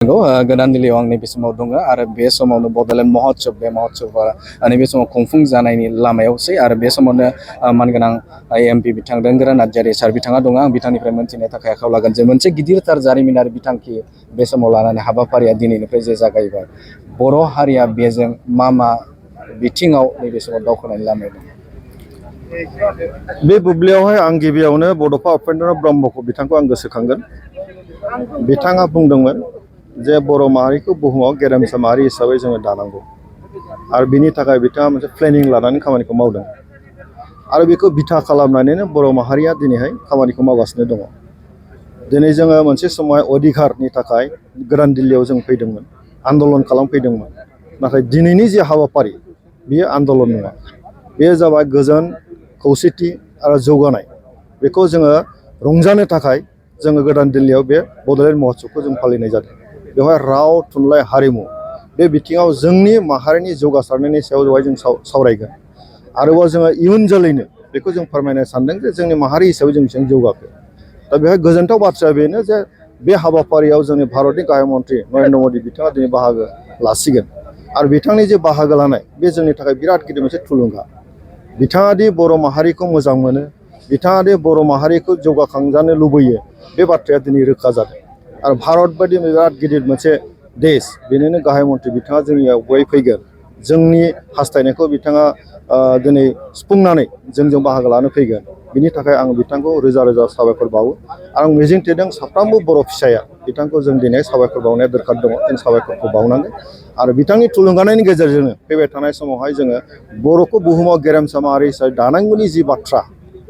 गोदान दिल्लीयाव आं नैबे समाव दङ आरो बे समावनो बड'लेण्ड महत्सब बे महत्सबा नैबे समाव खुंफुं जानायनि लामायावसै आरो बे समावनो मानगोनां एमपि बिथां दोंगोरा नार्जारि सार बिथाङा दङ। आं बिथांनिफ्राय मोनथिनो थाखाय आखायाव लागोन जे मोनसे गिदिरथार जारिमिनारि बिथांखि बे समाव लानानै हाबाफारिया दिनैनिफ्राय जे जागायबाय बर' हारिया बेजों मा बिथिङाव नैबे समाव दावखोनायनि लामायाव दङ। बे बुब्लियावहाय आं गिबियावनो बड'फा उपेन्द्र ब्रह्मखौ बिथांखौ आं गोसोखांगोन। बिथाङा बुंदोंमोन जे बर' माहारिखौ बुहुमाव गेरेमसा माहारि हिसाबै जोङो दानांगौ आरो बिनि थाखाय बिथाङा मोनसे प्लेनिं लानानै खामानिखौ मावदों आरो बेखौ बिथा खालामनानैनो बर' माहारिया दिनैहाय खामानिखौ मावगासिनो दङ। दिनै जोङो मोनसे समाव अधिकारनि थाखाय गोदान दिल्लीयाव जों फैदोंमोन, आन्दलन खालामफैदोंमोन। नाथाय दिनैनि जे हाबाफारि बेयो आन्दलन नङा, बेयो जाबाय गोजोन खौसेथि आरो जौगानाय। बेखौ जोङो रंजानो थाखाय जोङो गोदान दिल्लीयाव बे बड'लेण्ड महत्सबखौ जों फालिनाय जादों। बेवहाय राव थुनलाइ हारिमु बे बिथिङाव जोंनि माहारिनि जौगासारनायनि सायाव जों सावरायगोन। आरोबाव जोङो इयुन जोलैनो बेखौ जों फोरमायनो सानदों जे जोंनि माहारि हिसाबै जों बेसेबां जौगाखो। दा बेवहाय गोजोनथाव बाथ्राया बेनो जे बे हाबाफारियाव जोंनि भारतनि गाहाय मन्त्रि नरेन्द्र मदि बिथाङा दिनै बाहागो लासिगोन आरो बिथांनि जे बाहागो लानाय बे जोंनि थाखाय बिराद गिदिर मोनसे थुलुंगा। बिथाङा दि बर' माहारिखौ मोजां मोनो, बिथाङा दि बर' माहारिखौ जौगाखांजानो लुबैयो, बे बाथ्राया दिनै रोखा जादों। आरो भारत बायदि बिराद गिदिर मोनसे देश, बेनिनो गाहाय मन्त्रि बिथाङा जोंनियाव बहाय फैगोन। जोंनि हास्थायनायखौ बिथाङा दिनै सुफुंनानै जोंजों बाहागो लानो फैगोन। बिनि थाखाय आं बिथांखौ रोजा रोजा साबायखर बावो। आं मिजिंथिदों साफ्रोमबो बर' फिसाया बिथांखौ जों दिनै साबायखर बावनाया दरखार दङ। जों साबायखरखौ बावनांगोन आरो बिथांनि थुलुंगानायनि गेजेरजोंनो फैबाय थानाय समावहाय जोङो बर'खौ बुहुमाव गेरेमसा माहारि हिसाबै दानांगौनि जि बाथ्रा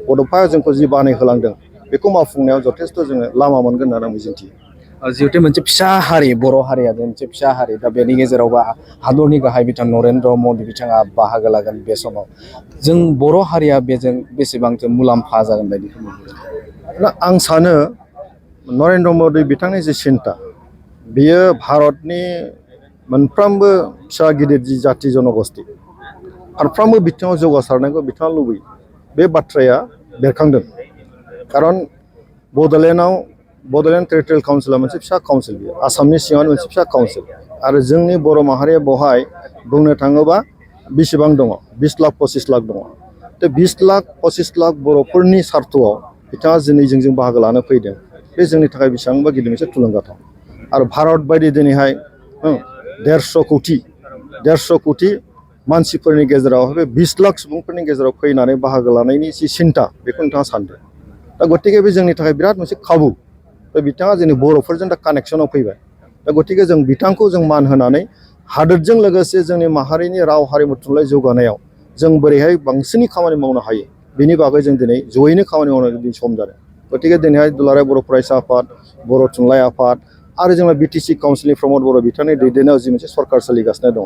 बड'फाया जोंखौ जि बानायहोलांदों बेखौ मावफुंनायाव जथेस्थ' जोङो लामा मोनगोन होननानै आं मिजिंथियो। जिहेथु मोनसे फिसा हारि बर' हारिया मोनसे फिसा हारि, दा बेनि गेजेरावबा हादरनि गाहाय बिथां नरेन्द्र मदि बिथाङा बाहागो लागोन बे समाव जों बर' हारिया बेजों बेसेबांसो मुलाम्फा जागोन बायदि आं सानो नरेन्द्र मदि बिथांनि जि सिन्था बियो भारतनि मोनफ्रोमबो फिसा गिदिर जि जाथि जनगस्ति फारफ्रोमबो बिथिङाव जौगासारनायखौ बिथाङा लुबैयो। बे बाथ्राया बेरखांदों। खारन बड'लेण्ड टेरिटरियेल काउन्सिला मोनसे फिसा काउन्सिल, बियो आसामनि सिङावनो मोनसे फिसा काउन्सिल आरो जोंनि बर' माहारिया बेवहाय बुंनो थाङोबा बेसेबां दङ, 20 लाख 25 लाख दङ। दा 20 लाख 25 लाख बर'फोरनि सार्थआव बिथाङा दिनै जोंजों बाहागो लानो फैदों। बे जोंनि थाखाय बेसेबांबा गिदिर मोनसे थुलुंगाथाव। आरो भारत बायदि दिनैहाय 150 कौटि मानसिफोरनि गेजेराव बे 20 लाख सुबुंफोरनि गेजेराव फैनानै बाहागो लानायनि जि सिन्था बेखौ नोंथाङा सानदों। दा गतिके बे जोंनि थाखाय बिराद मोनसे खाबु। दा बिथाङा जोंनि बर'फोरजों दा कानेक्सनाव फैबाय। दा गतिके जों बिथांखौ जों मान होनानै हादोरजों लोगोसे जोंनि माहारिनि राव हारिमु थुनलाइ जौगानायाव जों बोरैहाय बांसिनै खामानि मावनो हायो बेनि बागै जों दिनै जयैनो खामानि मावनो दिनै सम जादों। गतिके दिनैहाय दुलाराय बर' फरायसा आफाद, बर' थुनलाइ आफाद आरो जोंना बिटिसि काउन्सिलनि प्रमद बर' बिथांनि दैदेननायाव जि मोनसे सरकार सोलिगासिनो दङ,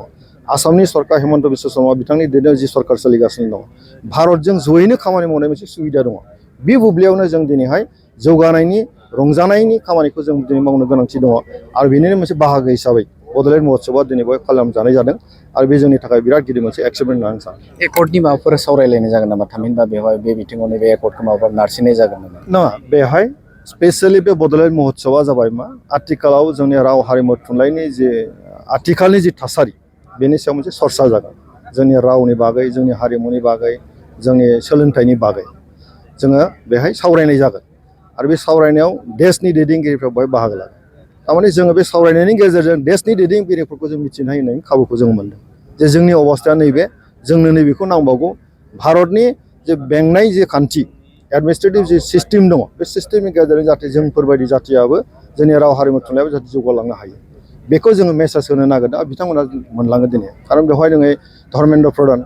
आसामनि सरकार हेमन्त बिश्व शर्मा बिथांनि दैदेननायाव जि सरकार सोलिगासिनो दङ, भारतजों जयैनो खामानि मावनाय मोनसे सुबिदा दङ। बे बुब्लियावनो जों दिनैहाय जौगानायनि रंजानायनि खामानिखौ जों दिनै मावनो गोनांथि दङ आरो बेनिनो मोनसे बाहागो हिसाबै बड'लेण्ड महत्सबआ दिनै बेवहाय खालामजानाय जादों आरो बे जोंनि थाखाय बिराद गिदिर मोनसे एचिभमेन्ट होननानै आं सानो। एकर्डनि माबाफोर सावरायलायनाय जागोन नामा? थामहिनबा बेवहाय बे बिथिङाव नैबे एकर्डखौ माबाफोर नारसिननाय जागोन नामा? नङा, बेहाय स्पेसियेलि बे बड'लेण्ड महत्सबआ जाबाय मा आथिखालाव जोंनि राव हारिमु थुनलाइनि जे आथिखालनि जि थासारि बेनि सायाव मोनसे सरसा जागोन। जोंनि रावनि बागै, जोंनि हारिमुनि बागै, जोंनि सोलोंथाइनि बागै जोङो बेहाय सावरायनाय जागोन आरो बे सावरायनायाव देशनि दैदेनगिरिफ्रा बेवहाय बाहागो लागोन। थारमाने जोङो बे सावरायनायनि गेजेरजों देशनि दैदेनगिरिफोरखौ जों मिथिनो हानायनि खाबुखौ जों मोनदों जे जोंनि अबस्थाया नैबे, जोंनो नैबेखौ नांबावगौ। भारतनि जे बेंनाय जे खान्थि एडमिनिस्ट्रेटिभ जि सिस्टेम दङ, बे सिस्टेमनि गेजेरजों जाहाथे जोंफोरबायदि जाथियाबो जोंनि राव हारिमु थुनलाइयाव जाहाथे जौगालांनो हायो बेखौ जोङो मेसेज होनो नागिरदों आरो बिथांमोना मोनलाङो दिनै। खारन बेवहाय दिनै धर्मेन्द्र प्रधान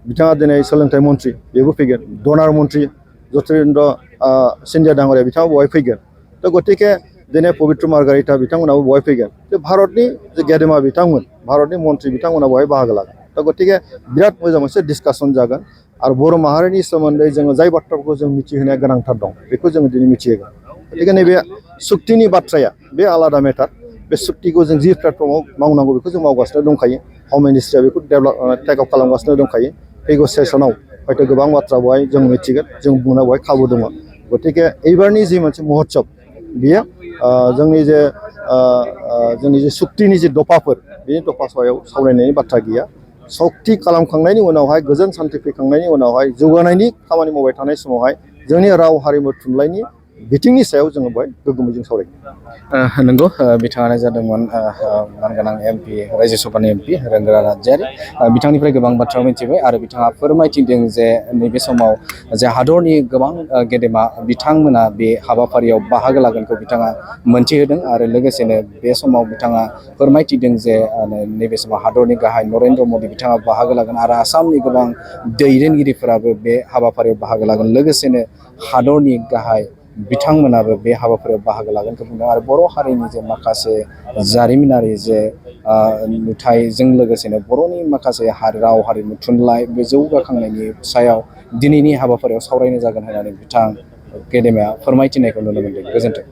बिथाङा दिनै सोलोंथाइ मन्त्रि बेबो फैगोन, डनार मन्त्रि ज्यतिरेन्द्र सिन्धिया डाङरिया बिथाङा बेवहाय फैगोन। दा गतिके दिनै पबित्र मार्गारिटा बिथांमोनाबो बेवहाय फैगोन। जे भारतनि जे गेदेमा बिथांमोन, भारतनि मन्त्रि बिथांमोना बेवहाय बाहागो लागोन। दा गतिके बिराद मोजां मोनसे डिसकासन जागोन आरो बर' माहारिनि सोमोन्दै जोङो जाय बाथ्राफोरखौ जों मिथिहोनाया गोनांथार दं बेखौ जोङो दिनै मिथिहोगोन। गतिके नैबे सुक्तिनि बाथ्राया बे आलादा मेटार। बे सुक्तिखौ जों जि प्लेटफर्माव मावनांगौ बेखौ जों मावगासिनो दंखायो। हम मिनिस्ट्रिया बेखौ टेक अफ खालामगासिनो दंखायो। फैगौ सेसनाव हयथ' गोबां बाथ्रा बेवहाय जों मिथिगोन, जों बुंनो बेवहाय खाबु दङ। गतिके एबारनि जि मोनसे महत्सब बेयो जोंनि जे सुक्तिनि जे दफाफोर बे दफा सायाव सावरायनायनि बाथ्रा गैया। सक्ति खालामखांनायनि उनावहाय गोजोन सान्थि फैखांनायनि उनावहाय जौगानायनि खामानि मावबाय थानाय समावहाय जोंनि राव हारिमु थुनलाइनि बिथिंनि सायाव जोङो बेवहाय गोग्गोमै जों सावरायगोन। नंगौ बिथाङानो जादोंमोन मानगोनां एमपि रायजो सभानि एमपि रोंगोरा नार्जारि। बिथांनिफ्राय गोबां बाथ्रा मिथिबाय आरो बिथाङा फोरमायथिदों जे नैबे समाव जे हादरनि गोबां गेदेमा बिथांमोना बे हाबाफारियाव बाहागो लागोनखौ बिथाङा मोनथिहोदों आरो लोगोसेनो बे समाव बिथाङा फोरमायथिदों जे नैबे समाव हादरनि गाहाय नरेन्द्र मदि बिथाङा बाहागो लागोन आरो आसामनि गोबां दैदेनगिरिफोराबो बे हाबाफारियाव बाहागो लागोन। लोगोसेनो हादरनि गाहाय बिथांमोनाबो बे हाबाफारियाव बाहागो लागोनखौ बुंदों आरो बर' हारिनि जे माखासे जारिमिनारि जे नुथायजों लोगोसेनो बर'नि माखासे राव हारिमु थुनलाइ बे जौगाखांनायनि सायाव दिनैनि हाबाफारियाव सावरायनाय जागोन होननानै बिथां गेदेमाया फोरमायथिनायखौ नुनो मोनदों। गोजोन्थों।